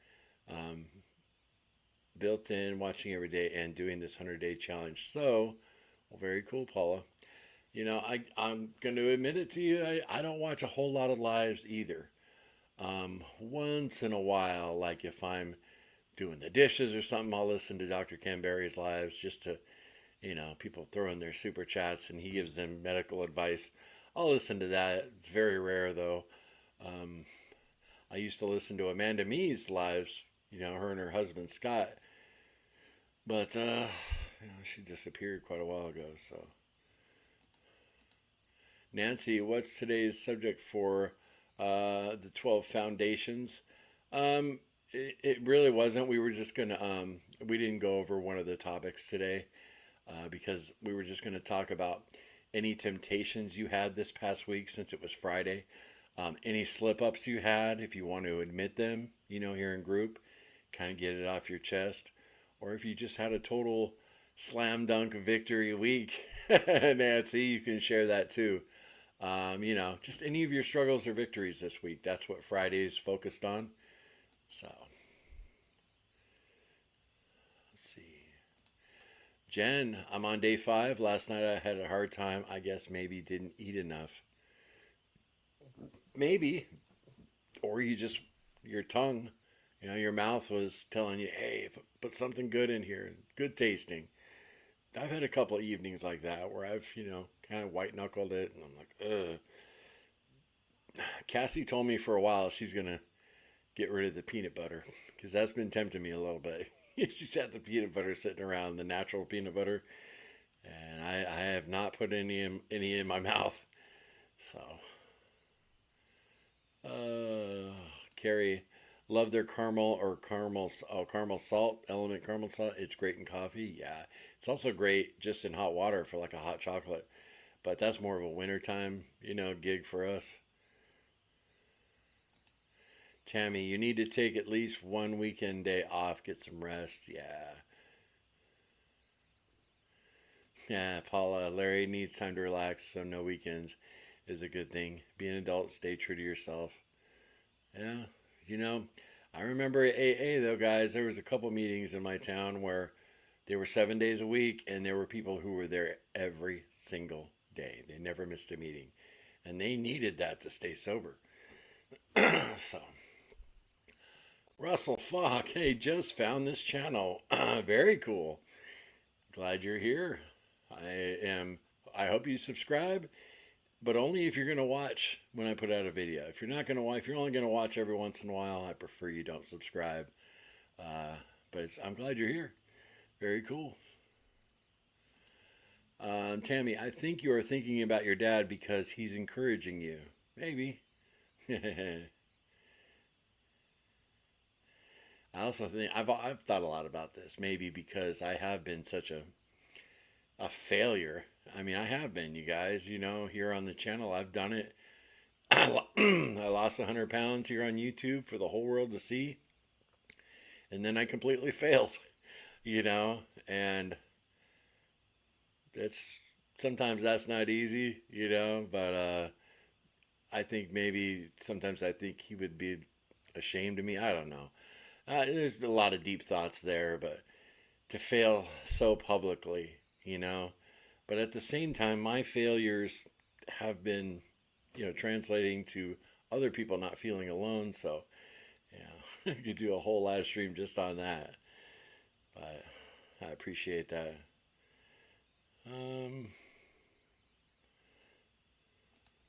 Um, Built in, watching every day, and doing this 100-day challenge. So, well, very cool, Paula. You know, I'm going to admit it to you. I don't watch a whole lot of lives either. Once in a while, like if I'm doing the dishes or something, I'll listen to Dr. Ken Berry's lives just to, you know, people throw in their super chats and he gives them medical advice. I'll listen to that. It's very rare though. Um, I used to listen to Amanda Mee's lives, you know, her and her husband Scott, but you know, she disappeared quite a while ago. So, Nancy, what's today's subject for the 12 foundations? It really wasn't. We were just gonna we didn't go over one of the topics today because we were just gonna talk about any temptations you had this past week since it was Friday. Any slip ups you had, if you want to admit them, you know, here in group, kind of get it off your chest, or if you just had a total slam dunk victory week, Nancy, you can share that too. You know, just any of your struggles or victories this week. That's what Friday is focused on. So, let's see. Jen, I'm on day 5. Last night I had a hard time. I guess maybe didn't eat enough. Maybe. Or your tongue, you know, your mouth was telling you, hey, put something good in here. Good tasting. I've had a couple of evenings like that where I've, you know, kind of white knuckled it and I'm like, ugh. Cassie told me for a while she's going to get rid of the peanut butter because that's been tempting me a little bit. She's had the peanut butter sitting around, the natural peanut butter, and I have not put any in my mouth. So, Carrie, love their caramel salt, element caramel salt. It's great in coffee. Yeah, it's also great just in hot water for like a hot chocolate. But that's more of a wintertime, you know, gig for us. Tammy, you need to take at least one weekend day off, get some rest. Yeah. Yeah, Paula, Larry needs time to relax, so no weekends is a good thing. Be an adult, stay true to yourself. Yeah, you know, I remember at AA though, guys. There was a couple meetings in my town where they were 7 days a week, and there were people who were there every single day. They never missed a meeting, and they needed that to stay sober. So, Russell Falk, hey, just found this channel. Very cool. Glad you're here. I am. I hope you subscribe, but only if you're going to watch when I put out a video. If you're not going to watch, if you're only going to watch every once in a while, I prefer you don't subscribe. Uh, I'm glad you're here. Very cool. Tammy, I think you are thinking about your dad because he's encouraging you. Maybe. I also think I've thought a lot about this. Maybe because I have been such a failure. I mean, I have been, you guys. You know, here on the channel, I've done it. I lost 100 pounds here on YouTube for the whole world to see, and then I completely failed. You know, and it's sometimes that's not easy. You know, but I think maybe sometimes I think he would be ashamed of me. I don't know. There's a lot of deep thoughts there, but to fail so publicly, you know. But at the same time, my failures have been, you know, translating to other people not feeling alone. So, you know, you could do a whole live stream just on that. But I appreciate that.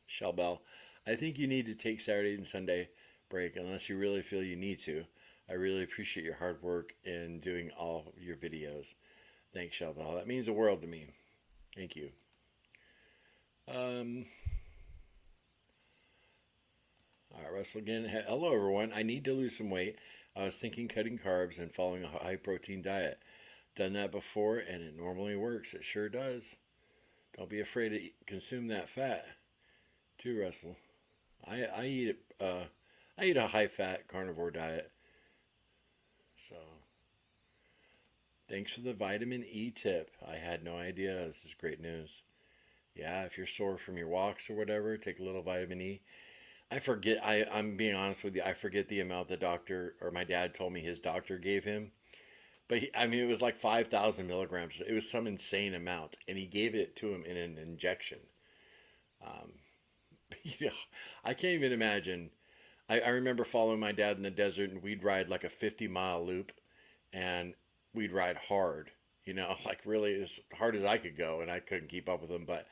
Shell Bell, I think you need to take Saturday and Sunday break unless you really feel you need to. I really appreciate your hard work in doing all your videos. Thanks, Shell Bell. That means the world to me. Thank you. All right, Russell again. Hello, everyone. I need to lose some weight. I was thinking cutting carbs and following a high protein diet. Done that before, and it normally works. It sure does. Don't be afraid to consume that fat, too, Russell. I eat it. I eat a high fat carnivore diet. So, thanks for the vitamin E tip. I had no idea. This is great news. Yeah, if you're sore from your walks or whatever, take a little vitamin E. I forget. I'm being honest with you. I forget the amount the doctor or my dad told me his doctor gave him. But I mean, it was like 5,000 milligrams. It was some insane amount, and he gave it to him in an injection. Um, you know, I can't even imagine. I remember following my dad in the desert, and we'd ride like a 50-mile loop, and we'd ride hard. You know, like really as hard as I could go, and I couldn't keep up with him. But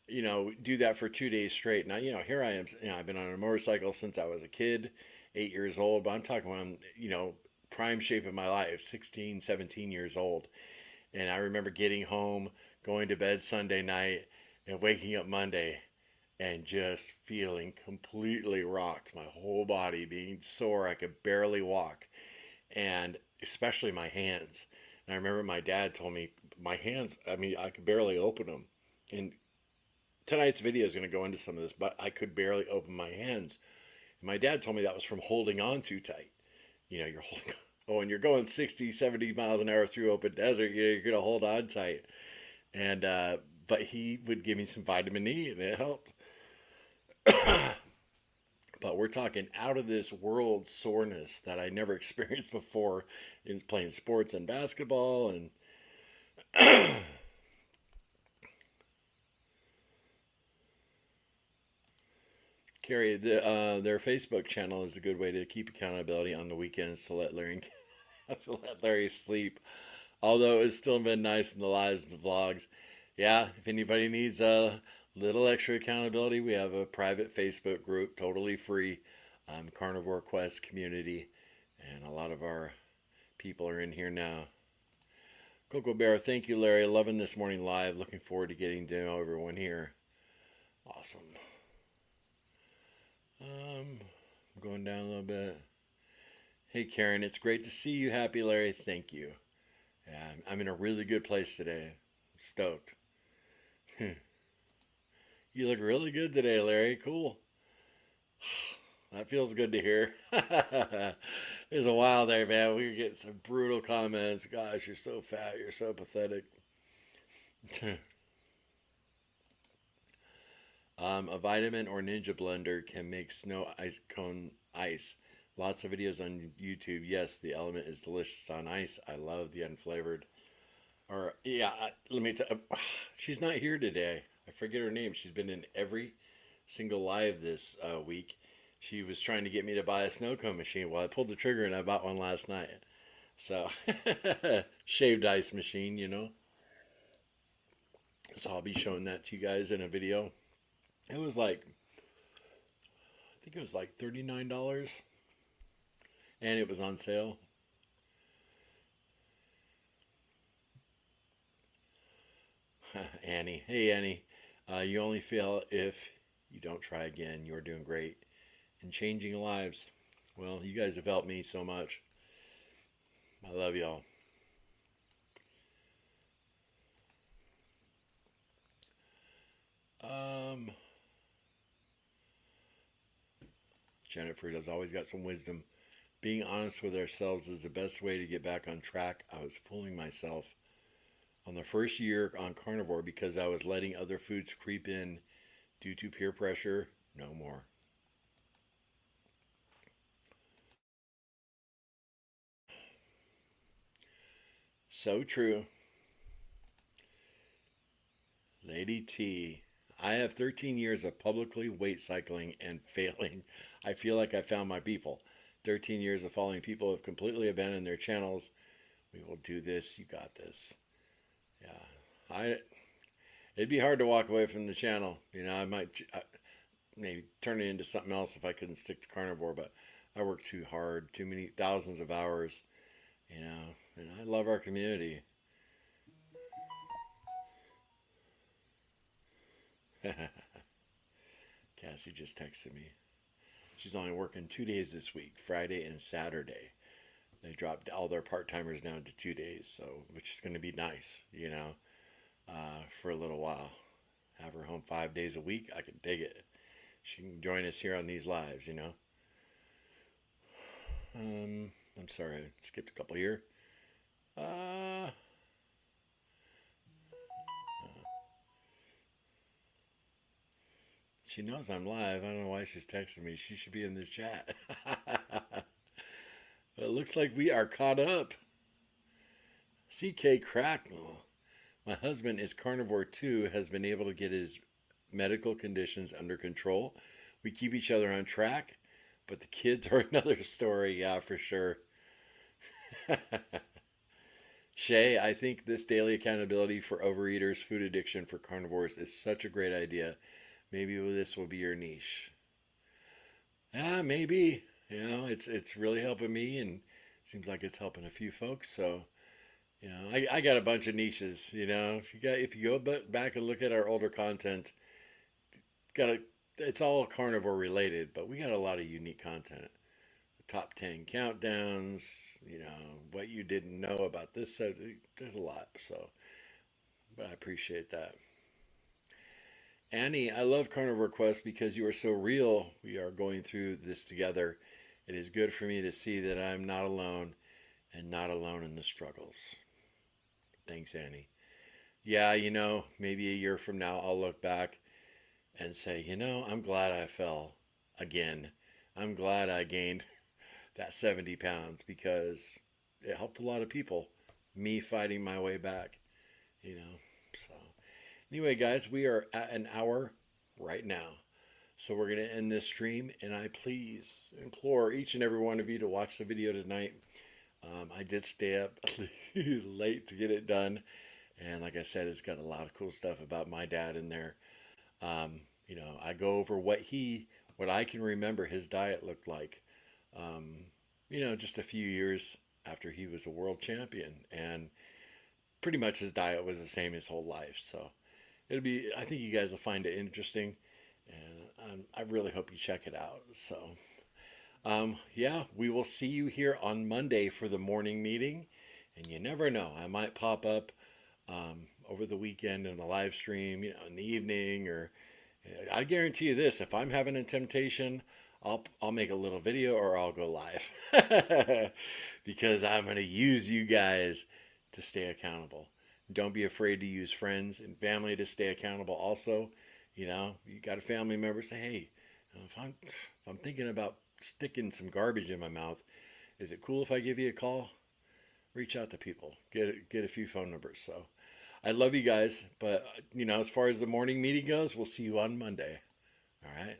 you know, do that for 2 days straight. Now, you know, here I am. You know, I've been on a motorcycle since I was a kid, 8 years old. But I'm talking when I'm, you know, prime shape of my life, 16, 17 years old. And I remember getting home, going to bed Sunday night, and waking up Monday and just feeling completely rocked. My whole body being sore. I could barely walk. And especially my hands. And I remember my dad told me my hands, I mean, I could barely open them. And tonight's video is going to go into some of this, but I could barely open my hands. And my dad told me that was from holding on too tight. You know, you're holding, oh, and you're going 60, 70 miles an hour through open desert, you know, you're going to hold on tight. And, but he would give me some vitamin E and it helped. But we're talking out of this world soreness that I never experienced before in playing sports and basketball. And Carrie, their Facebook channel is a good way to keep accountability on the weekends to let Larry to let Larry sleep. Although it's still been nice in the lives and the vlogs. Yeah, if anybody needs a little extra accountability, we have a private Facebook group, totally free, Carnivore Quest community, and a lot of our people are in here now. Coco Bear, thank you, Larry. Loving this morning live. Looking forward to getting to know everyone here. Awesome. I'm going down a little bit. Hey, Karen, it's great to see you. Happy, Larry. Thank you. Yeah, I'm in a really good place today. I'm stoked. You look really good today, Larry. Cool. That feels good to hear. There's a while there, man. We were getting some brutal comments. Gosh, you're so fat. You're so pathetic. A vitamin or ninja blender can make snow ice cone ice. Lots of videos on YouTube. Yes, the element is delicious on ice. I love the unflavored. Or yeah, let me tell. She's not here today. I forget her name. She's been in every single live this week. She was trying to get me to buy a snow cone machine. Well, I pulled the trigger and I bought one last night. So shaved ice machine, you know. So I'll be showing that to you guys in a video. It was like, I think it was like $39, and it was on sale. Annie, hey Annie, you only fail if you don't try again. You're doing great and changing lives. Well, you guys have helped me so much. I love y'all. Jennifer has always got some wisdom. Being honest with ourselves is the best way to get back on track. I was fooling myself on the first year on carnivore because I was letting other foods creep in due to peer pressure. No more. So true. Lady T. I have 13 years of publicly weight cycling and failing. I feel like I found my people. 13 years of following people who have completely abandoned their channels. We will do this. You got this. Yeah. It'd be hard to walk away from the channel. You know, I might maybe turn it into something else if I couldn't stick to carnivore, but I work too hard, too many thousands of hours, you know, and I love our community. Cassie just texted me. She's only working 2 days this week, Friday and Saturday. They dropped all their part-timers down to 2 days, so which is going to be nice, you know, for a little while. Have her home 5 days a week. I can dig it. She can join us here on these lives, you know. I'm sorry, I skipped a couple here. She knows I'm live. I don't know why she's texting me. She should be in the chat. It looks like we are caught up. CK Cracknell. My husband is carnivore too, has been able to get his medical conditions under control. We keep each other on track, but the kids are another story. Yeah, for sure. Shay, I think this daily accountability for overeaters, food addiction for carnivores is such a great idea. Maybe this will be your niche. Yeah, maybe. You know, it's really helping me, and seems like it's helping a few folks. So, you know, I got a bunch of niches. You know, if you go back and look at our older content, it's all carnivore related, but we got a lot of unique content. Top 10 countdowns. You know, what you didn't know about this subject. There's a lot. So, but I appreciate that. Annie, I love Carnivore Quest because you are so real. We are going through this together. It is good for me to see that I'm not alone and not alone in the struggles. Thanks, Annie. Yeah, you know, maybe a year from now I'll look back and say, you know, I'm glad I fell again. I'm glad I gained that 70 pounds because it helped a lot of people. Me fighting my way back, you know, so. Anyway, guys, we are at an hour right now. So we're going to end this stream, and I please implore each and every one of you to watch the video tonight. I did stay up late to get it done. And like I said, it's got a lot of cool stuff about my dad in there. You know, I go over what I can remember his diet looked like, you know, just a few years after he was a world champion. And pretty much his diet was the same his whole life. So I think you guys will find it interesting, and I really hope you check it out. So, yeah, we will see you here on Monday for the morning meeting, and you never know, I might pop up over the weekend in a live stream, you know, in the evening, or I guarantee you this: if I'm having a temptation, I'll make a little video or I'll go live because I'm going to use you guys to stay accountable. Don't be afraid to use friends and family to stay accountable. Also, you know, you got a family member, say, hey, if I'm thinking about sticking some garbage in my mouth, is it cool if I give you a call? Reach out to people, get a few phone numbers. So I love you guys, but you know, as far as the morning meeting goes, we'll see you on Monday. All right.